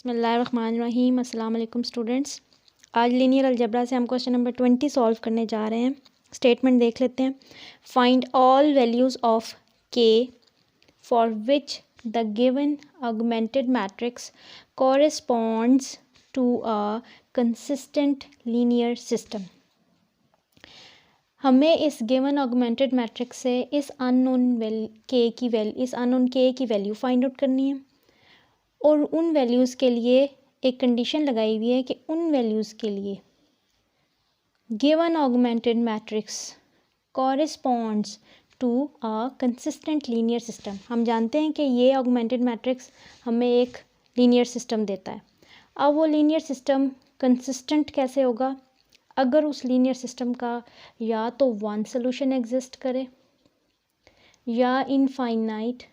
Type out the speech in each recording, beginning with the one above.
बिस्मिल्लाहिर्रहमानिर्रहीम। अस्सलाम वालेकुम स्टूडेंट्स। आज लीनियर अलजेब्रा से हम क्वेश्चन नंबर 20 सॉल्व करने जा रहे हैं। स्टेटमेंट देख लेते हैं। फाइंड ऑल वैल्यूज़ ऑफ के for which the given augmented matrix corresponds to a consistent linear system. हमें इस गिवन ऑगमेंटेड मैट्रिक्स से इस अननोन के की वैल्यू फाइंड आउट करनी है और उन वैल्यूज़ के लिए एक कंडीशन लगाई हुई है कि उन वैल्यूज़ के लिए given augmented matrix corresponds to a consistent linear system. हम जानते हैं कि ये ऑगमेंटेड मैट्रिक्स हमें एक लीनियर सिस्टम देता है। अब वो लीनियर सिस्टम कंसिस्टेंट कैसे होगा? अगर उस लीनियर सिस्टम का या तो वन सोल्यूशन एग्जिस्ट करे या इनफाइनाइट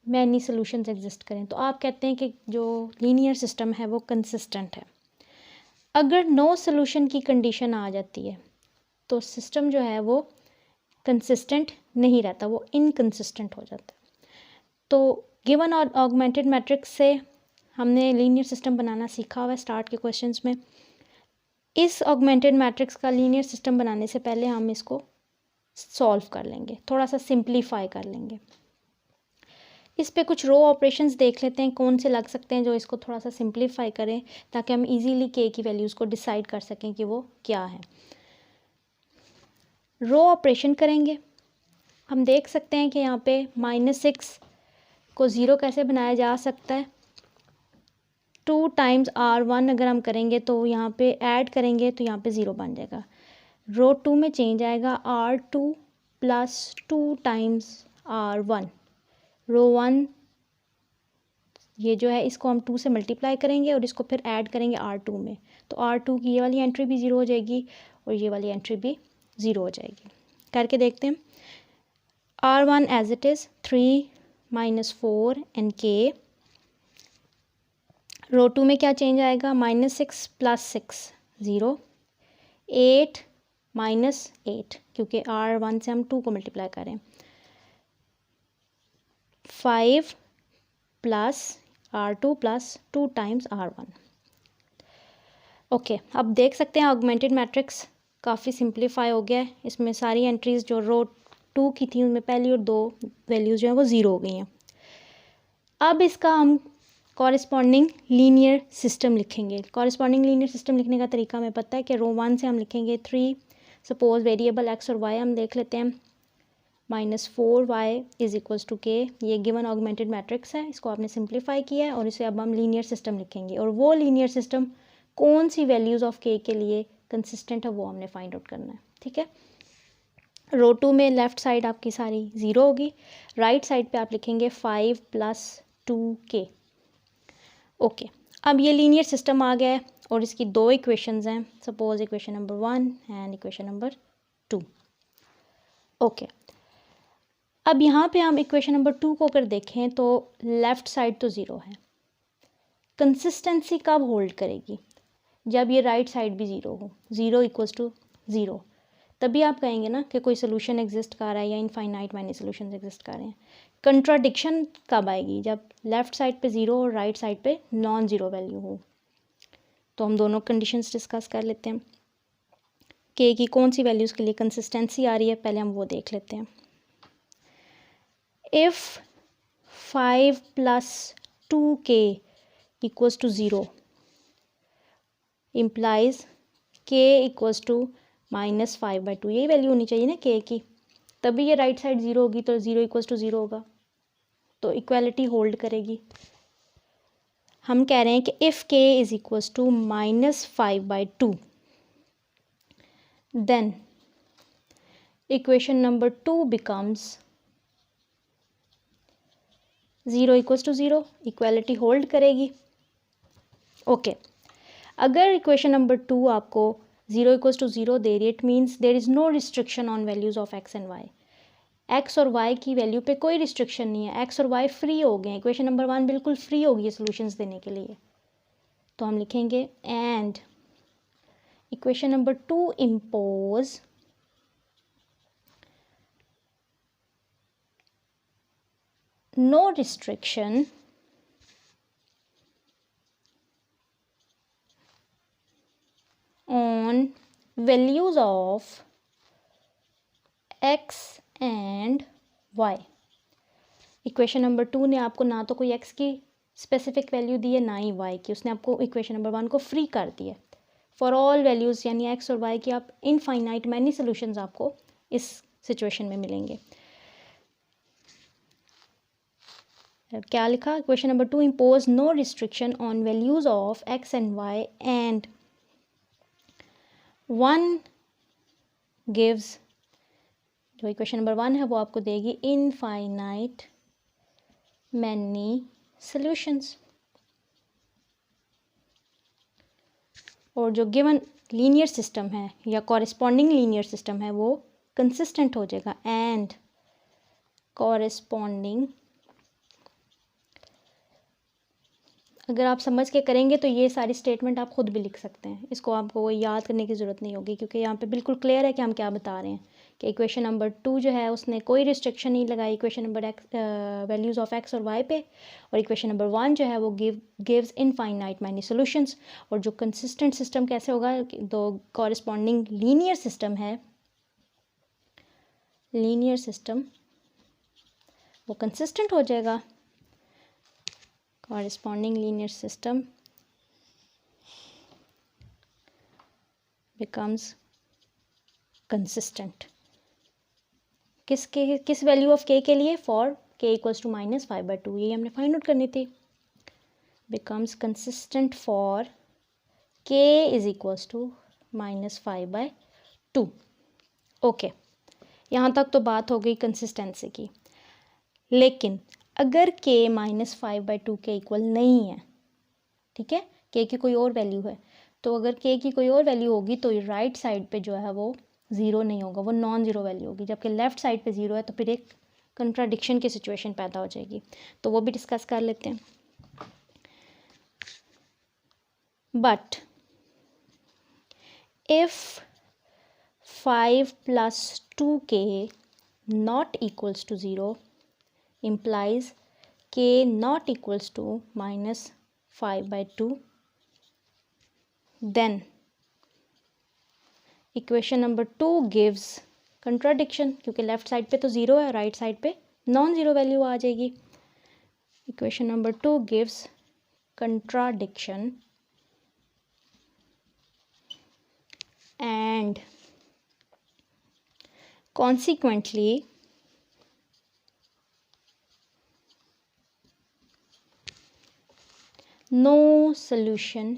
मैनी सॉल्यूशंस एग्जिस्ट करें, तो आप कहते हैं कि जो लीनियर सिस्टम है वो कंसिस्टेंट है। अगर नो सॉल्यूशन की कंडीशन आ जाती है तो सिस्टम जो है वो कंसिस्टेंट नहीं रहता, वो इनकंसिस्टेंट हो जाता है। तो गिवन और ऑगमेंटेड मैट्रिक्स से हमने लीनियर सिस्टम बनाना सीखा हुआ है स्टार्ट के क्वेश्चंस में। इस ऑगमेंटेड मैट्रिक्स का लीनियर सिस्टम बनाने से पहले हम इसको सॉल्व कर लेंगे, थोड़ा सा सिंप्लीफाई कर लेंगे। इस पे कुछ रो ऑपरेशंस देख लेते हैं कौन से लग सकते हैं जो इसको थोड़ा सा सिंप्लीफाई करें, ताकि हम इजीली के की वैल्यूज़ को डिसाइड कर सकें कि वो क्या है। रो ऑपरेशन करेंगे। हम देख सकते हैं कि यहाँ पे -6 को ज़ीरो कैसे बनाया जा सकता है। 2 टाइम्स R1 अगर हम करेंगे तो यहाँ पे ऐड करेंगे तो यहाँ पे ज़ीरो बन जाएगा। रो 2 में चेंज आएगा R2 + 2 टाइम्स R1। रो 1 ये जो है इसको हम 2 से मल्टीप्लाई करेंगे और इसको फिर ऐड करेंगे R2 में, तो R2 की ये वाली एंट्री भी ज़ीरो हो जाएगी और ये वाली एंट्री भी ज़ीरो हो जाएगी। करके देखते हैं। R1 as it is 3 - 4 and K। Row 2 में क्या चेंज आएगा? -6 + 6 0, 8 - 8 क्योंकि R1 से हम 2 को मल्टीप्लाई करें, 5 + R2 + 2 टाइम्स R1। ओके, अब देख सकते हैं ऑगमेंटेड मैट्रिक्स काफ़ी सिंप्लीफाई हो गया है। इसमें सारी एंट्रीज़ जो रो 2 की थी उनमें पहली और 2 वैल्यूज़ जो हैं वो ज़ीरो हो गई हैं। अब इसका हम कॉरेस्पॉन्डिंग लीनियर सिस्टम लिखेंगे। कॉरेस्पॉन्डिंग लीनियर सिस्टम लिखने का तरीका हमें पता है कि रो 1 से हम लिखेंगे 3। सपोज वेरिएबल x और y हम देख लेते हैं। -4y = k। ये गिवन ऑगमेंटेड मैट्रिक्स है, इसको आपने सिंप्लीफाई किया है और इसे अब हम लीनियर सिस्टम लिखेंगे और वो लीनियर सिस्टम कौन सी वैल्यूज़ ऑफ k के लिए कंसिस्टेंट है वो हमने फाइंड आउट करना है। ठीक है। रो 2 में लेफ़्ट साइड आपकी सारी ज़ीरो होगी, राइट साइड पे आप लिखेंगे 5 + 2k। ओके, अब ये लीनियर सिस्टम आ गया है और इसकी दो इक्वेशंस हैं। Suppose equation number 1 and equation number 2। Okay, अब यहाँ पे हम इक्वेशन नंबर 2 को अगर देखें तो लेफ़्ट साइड तो ज़ीरो है। कंसिस्टेंसी कब होल्ड करेगी? जब ये राइट साइड भी ज़ीरो हो, 0 = 0, तभी आप कहेंगे ना कि कोई सोल्यूशन एग्जिस्ट कर रहा है या इनफाइनाइट मैनी सोल्यूशन एग्जिस्ट कर रहे हैं। कंट्राडिक्शन कब आएगी? जब लेफ़्ट साइड पे ज़ीरो और राइट साइड पे नॉन ज़ीरो वैल्यू हो। तो हम दोनों कंडीशंस डिस्कस कर लेते हैं। के की कौन सी वैल्यूज़ के लिए कंसिस्टेंसी आ रही है, पहले हम वो देख लेते हैं। If 5 + 2k = 0 implies k = -5/2। यही वैल्यू होनी चाहिए ना के की, तभी ये राइट साइड ज़ीरो होगी तो 0 = 0 होगा, तो इक्वालिटी होल्ड करेगी। हम कह रहे हैं कि if k = -5/2 then equation number 2 becomes 0 = 0, equality hold करेगी। ओके, अगर इक्वेशन नंबर 2 आपको 0 = 0 दे रही है, it means there is no restriction on values of x and y। x और y की वैल्यू पे कोई रिस्ट्रिक्शन नहीं है, x और y फ्री हो गए हैं। इक्वेशन नंबर 1 बिल्कुल फ्री होगी है सॉल्यूशंस देने के लिए। तो हम लिखेंगे and equation number 2 impose no restriction values of x and y। Equation number 2 ने आपको ना तो कोई x की स्पेसिफिक वैल्यू दी है ना ही y की, उसने आपको इक्वेशन नंबर 1 को फ्री कर दिया फॉर ऑल वैल्यूज़, यानी x और y की आप इनफाइनाइट मैनी सोल्यूशंस आपको इस सिचुएशन में मिलेंगे। क्या लिखा equation number 2, impose no restriction on values of x and y and 1 gives, जो इक्वेशन नंबर 1 है वो आपको देगी इनफाइनाइट मैनी सॉल्यूशंस, और जो गिवन लीनियर सिस्टम है या कॉरेस्पॉन्डिंग लीनियर सिस्टम है वो कंसिस्टेंट हो जाएगा। एंड कॉरेस्पॉन्डिंग, अगर आप समझ के करेंगे तो ये सारी स्टेटमेंट आप खुद भी लिख सकते हैं, इसको आपको कोई याद करने की ज़रूरत नहीं होगी, क्योंकि यहाँ पे बिल्कुल क्लियर है कि हम क्या बता रहे हैं कि इक्वेशन नंबर 2 जो है उसने कोई रिस्ट्रिक्शन नहीं लगाई equation number values of x और y पे, और इक्वेशन नंबर 1 जो है वो गिव्स इनफाइनाइट मैनी सॉल्यूशंस। और जो कंसिस्टेंट सिस्टम कैसे होगा, दो कॉरेस्पॉन्डिंग लीनियर सिस्टम है, लीनियर सिस्टम वो कंसिस्टेंट हो जाएगा, corresponding linear system becomes consistent। किस वैल्यू ऑफ k के लिए, फॉर k इक्वल्स टू -5/2, ये हमने फाइंड आउट करनी थी। becomes consistent for k is equals to -5/2। Okay, यहाँ तक तो बात हो गई कंसिस्टेंसी की, लेकिन अगर k -5/2 के इक्वल नहीं है, ठीक है, k की कोई और वैल्यू है, तो अगर k की कोई और वैल्यू होगी तो राइट साइड पे जो है वो ज़ीरो नहीं होगा, वो नॉन ज़ीरो वैल्यू होगी, जबकि लेफ़्ट साइड पे ज़ीरो है, तो फिर एक कंट्राडिक्शन की सिचुएशन पैदा हो जाएगी, तो वो भी डिस्कस कर लेते हैं। But if 5 + 2k not equals to zero implies k not equals to -5/2, then equation number 2 gives contradiction, क्योंकि लेफ्ट साइड पे तो ज़ीरो है, राइट साइड पे नॉन ज़ीरो वैल्यू आ जाएगी। Equation number 2 gives contradiction and consequently no solution.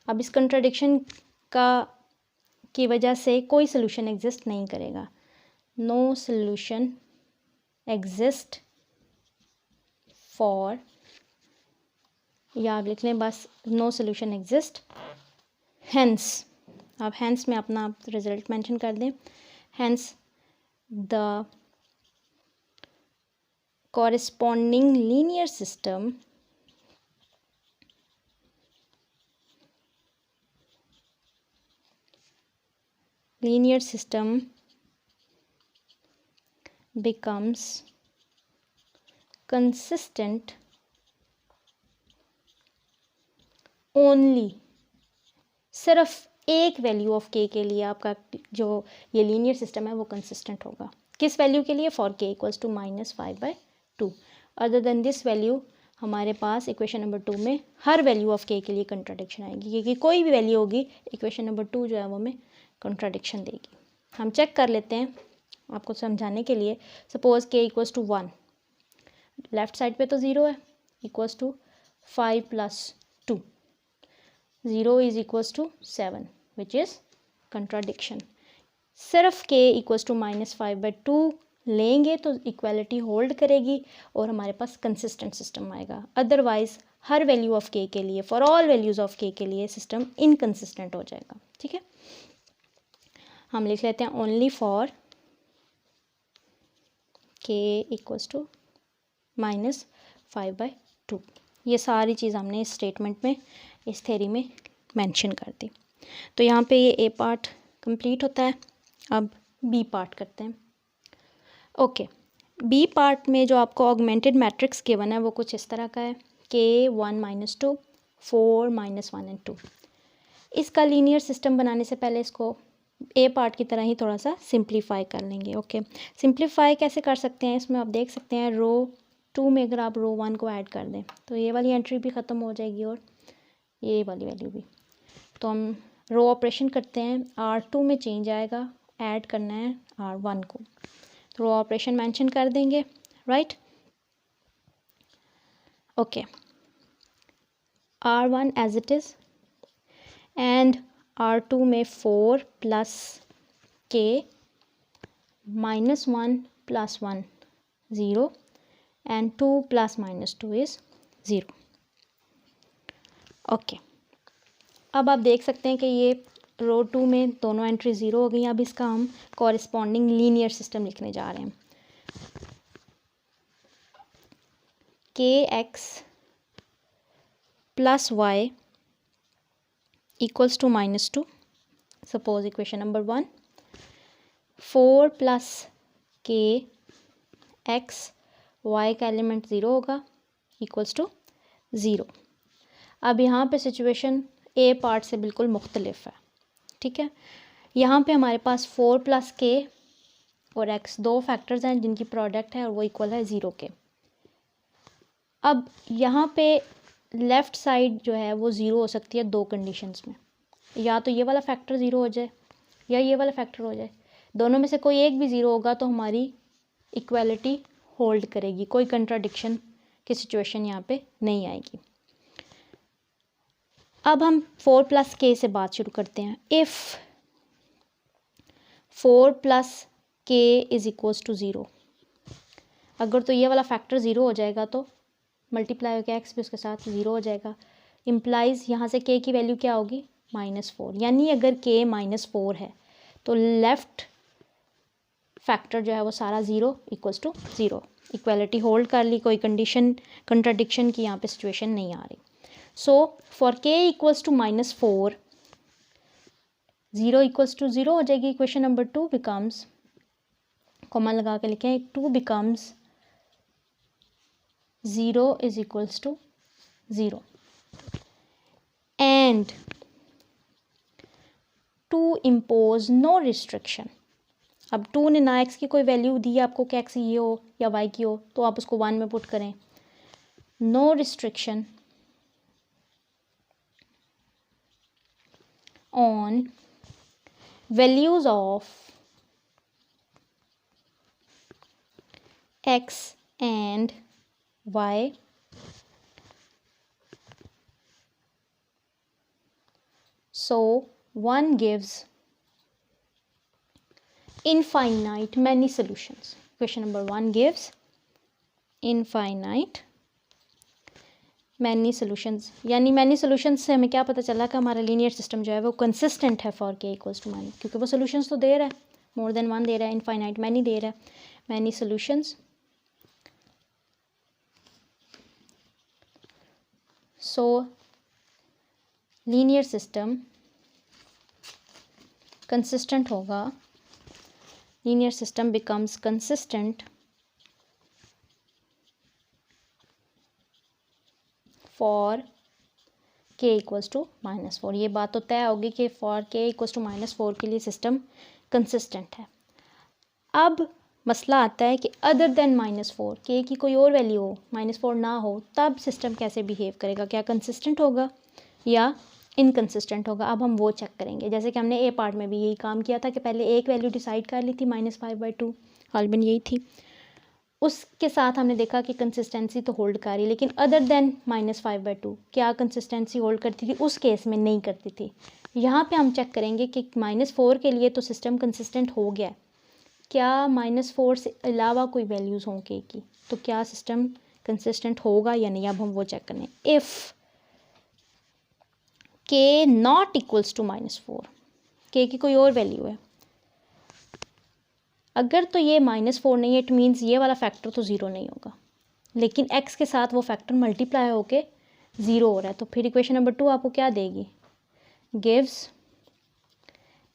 अब इस contradiction की वजह से कोई सॉल्यूशन एग्जिस्ट नहीं करेगा। नो सॉल्यूशन एग्जिस्ट फॉर, या आप लिख लें बस नो सॉल्यूशन एग्जिस्ट हेंस, आप हेंस में अपना रिजल्ट मेंशन कर दें, hence the corresponding linear system becomes consistent only, सिर्फ एक वैल्यू ऑफ k के लिए आपका जो ये लीनियर सिस्टम है वो कंसिस्टेंट होगा। किस वैल्यू के लिए, for k equals to -5/2। Other than this value हमारे पास इक्वेशन नंबर 2 में हर वैल्यू ऑफ k के लिए कंट्राडिक्शन आएगी, क्योंकि कोई भी वैल्यू होगी इक्वेशन नंबर 2 जो है वो हमें कंट्राडिक्शन देगी। हम चेक कर लेते हैं आपको समझाने के लिए। Suppose k equals to 1, left side पे तो ज़ीरो है, equals to 5 + 2, 0 is equals to 7, which is contradiction. सिर्फ k इक्वल्स टू -5/2 लेंगे तो इक्वालिटी होल्ड करेगी और हमारे पास कंसिस्टेंट सिस्टम आएगा। अदरवाइज हर वैल्यू ऑफ k के लिए, for all values of k के लिए सिस्टम इनकंसिस्टेंट हो जाएगा। ठीक है, हम लिख लेते हैं only for k equals to -5/2। ये सारी चीज़ हमने इस स्टेटमेंट में, इस थ्योरी में मेंशन कर दी। तो यहाँ पे ये ए पार्ट कंप्लीट होता है। अब बी पार्ट करते हैं। ओके, बी पार्ट में जो आपको ऑगमेंटेड मैट्रिक्स गिवन है वो कुछ इस तरह का है, k 1 - 2 4 - 1 and 2। इसका लीनियर सिस्टम बनाने से पहले इसको ए पार्ट की तरह ही थोड़ा सा सिंप्लीफाई कर लेंगे। ओके, सिंप्लीफाई कैसे कर सकते हैं, इसमें आप देख सकते हैं रो 2 में अगर आप रो 1 को ऐड कर दें तो ये वाली एंट्री भी ख़त्म हो जाएगी और ये वाली वैल्यू भी। तो हम रो ऑपरेशन करते हैं, R2 में चेंज आएगा, ऐड करना है R1 को, तो रो ऑपरेशन मेंशन कर देंगे, right. Okay, R1 as it is and R2 में 4 plus K -1 + 1 0 and 2 + -2 is 0। Okay, अब आप देख सकते हैं कि ये रो 2 में दोनों एंट्री 0 हो गई। अब इसका हम कॉरिस्पॉन्डिंग लीनियर सिस्टम लिखने जा रहे हैं। kx + y equals to -2, suppose equation number 1। 4 + k x y का एलिमेंट 0 होगा इक्वल्स टू 0। अब यहाँ पे सिचुएशन ए पार्ट से बिल्कुल मुख्तलिफ है, ठीक है। यहाँ पे हमारे पास 4 + k और x दो फैक्टर्स हैं जिनकी प्रोडक्ट है और वो इक्वल है 0 के। अब यहाँ पे लेफ़्ट साइड जो है वो 0 हो सकती है दो कंडीशंस में, या तो ये वाला फैक्टर 0 हो जाए या ये वाला फैक्टर हो जाए। दोनों में से कोई एक भी 0 होगा तो हमारी इक्वालिटी होल्ड करेगी, कोई कंट्राडिक्शन की सिचुएशन यहाँ पे नहीं आएगी। अब हम 4 + k से बात शुरू करते हैं। इफ़ 4 + k = 0, अगर तो ये वाला फैक्टर 0 हो जाएगा तो मल्टीप्लाई होकर x भी उसके साथ 0 हो जाएगा। इम्प्लाइज यहाँ से k की वैल्यू क्या होगी, -4, यानी अगर k -4 है तो लेफ़्ट फैक्टर जो है वो सारा 0 = 0। इक्वालिटी होल्ड कर ली, कोई कंडीशन कंट्राडिक्शन की यहाँ पे सिचुएशन नहीं आ रही। सो फॉर k = -4, 0 = 0 हो जाएगी। इक्वेशन नंबर 2 बिकम्स, कॉमा लगा के लिखें, 2 becomes 0 = 0 and to impose no restriction। अब 2 ने ना x की कोई वैल्यू दी है आपको कि x ये हो या y की हो, तो आप उसको 1 में पुट करें। No restriction on values of x and y so one gives infinite many solutions। Question number 1 gives infinite many solutions, यानी many solutions से हमें क्या पता चला कि हमारा लीनियर सिस्टम जो है वो कंसिस्टेंट है फॉर k = -, क्योंकि वो सॉल्यूशंस तो दे रहा है, मोर देन 1 दे रहा है, इनफाइनाइट मैनी दे रहा है, many solutions. So linear system consistent होगा, linear system becomes consistent for k = -4। ये बात तो तय होगी कि फॉर k = -4 के लिए सिस्टम कंसिस्टेंट है। अब मसला आता है कि अदर देन -4, k की कोई और वैल्यू हो, -4 ना हो, तब सिस्टम कैसे बिहेव करेगा, क्या कंसिस्टेंट होगा या इनकंसिस्टेंट होगा। अब हम वो चेक करेंगे, जैसे कि हमने ए पार्ट में भी यही काम किया था कि पहले एक वैल्यू डिसाइड कर ली थी -5/2, गालिबन यही थी। उसके साथ हमने देखा कि कंसिस्टेंसी तो होल्ड कर रही, लेकिन अदर देन -5/2 क्या कंसिस्टेंसी होल्ड करती थी, उस केस में नहीं करती थी। यहाँ पे हम चेक करेंगे कि -4 के लिए तो सिस्टम कंसिस्टेंट हो गया, क्या -4 से अलावा कोई वैल्यूज़ हों k की, तो क्या सिस्टम कंसिस्टेंट होगा या नहीं। अब हम वो चेक करें। If k not equals to -4, k की कोई और वैल्यू है, अगर तो ये -4 नहीं है, इट मीन्स ये वाला फैक्टर तो 0 नहीं होगा, लेकिन x के साथ वो फैक्टर मल्टीप्लाई होके 0 हो रहा है, तो फिर इक्वेशन नंबर 2 आपको क्या देगी, गिव्स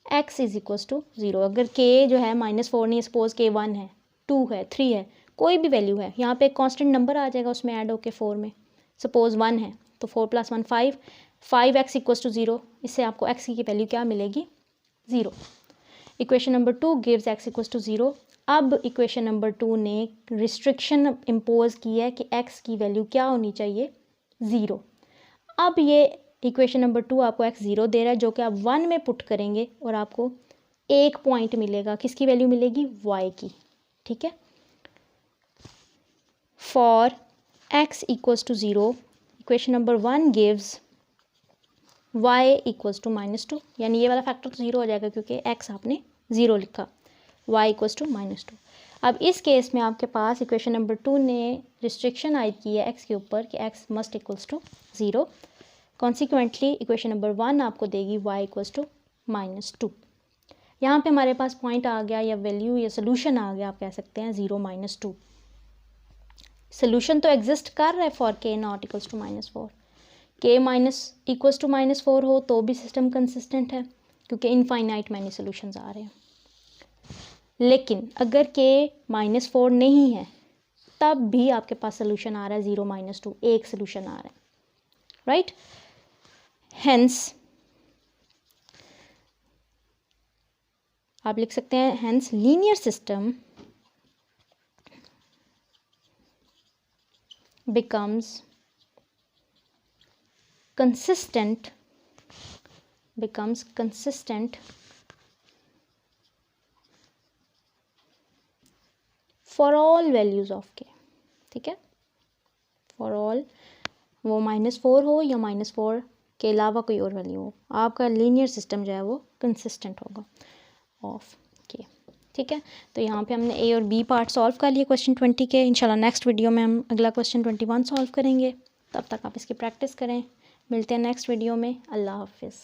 x = 0। अगर k जो है -4 नहीं, सपोज k 1 है, 2 है, 3 है, कोई भी वैल्यू है, यहाँ पे एक कांस्टेंट नंबर आ जाएगा उसमें ऐड होके 4 में, सपोज 1 है तो 4 + 1 5, 5x इक्वल्स टू 0, इससे आपको x की वैल्यू क्या मिलेगी? 0। Equation number 2 gives x equals to 0। अब इक्वेशन नंबर 2 ने रिस्ट्रिक्शन इम्पोज की है कि x की वैल्यू क्या होनी चाहिए? 0। अब ये इक्वेशन नंबर 2 आपको x 0 दे रहा है, जो कि आप 1 में पुट करेंगे और आपको एक पॉइंट मिलेगा। किसकी वैल्यू मिलेगी? y की। ठीक है, for x equals to 0 equation number 1 gives y equals to -2, यानी ये वाला फैक्टर तो 0 हो जाएगा क्योंकि x आपने 0 लिखा, y इक्वल्स टू -2। अब इस केस में आपके पास इक्वेशन नंबर 2 ने रिस्ट्रिक्शन आयद की है x के ऊपर कि x must equals to 0। Consequently equation number 1 आपको देगी y इक्वल्स टू -2। यहाँ पे हमारे पास पॉइंट आ गया या वैल्यू या सोल्यूशन आ गया, आप कह सकते हैं 0 -2। सोल्यूशन तो एग्जिस्ट कर रहा है for k not equals to -4। k minus equals to -4 हो तो भी सिस्टम कंसिस्टेंट है क्योंकि इनफाइनाइट मैनी सोल्यूशंस आ रहे हैं। लेकिन अगर k -4 नहीं है तब भी आपके पास सोल्यूशन आ रहा है 0 -2, एक सोल्यूशन आ रहा है, राइट। हेंस आप लिख सकते हैं hence linear system becomes consistent for all values of k। ठीक है, for all, वो -4 हो या -4 के अलावा कोई और वैल्यू हो, आपका लीनियर सिस्टम जो है वो कंसिस्टेंट होगा ऑफ के। ठीक है, तो यहाँ पे हमने ए और बी पार्ट सॉल्व कर लिए क्वेश्चन 20 के। इंशाल्लाह नेक्स्ट वीडियो में हम अगला क्वेश्चन 21 सॉल्व करेंगे। तब तक आप इसकी प्रैक्टिस करें। मिलते हैं नेक्स्ट वीडियो में। अल्लाह हाफिज़।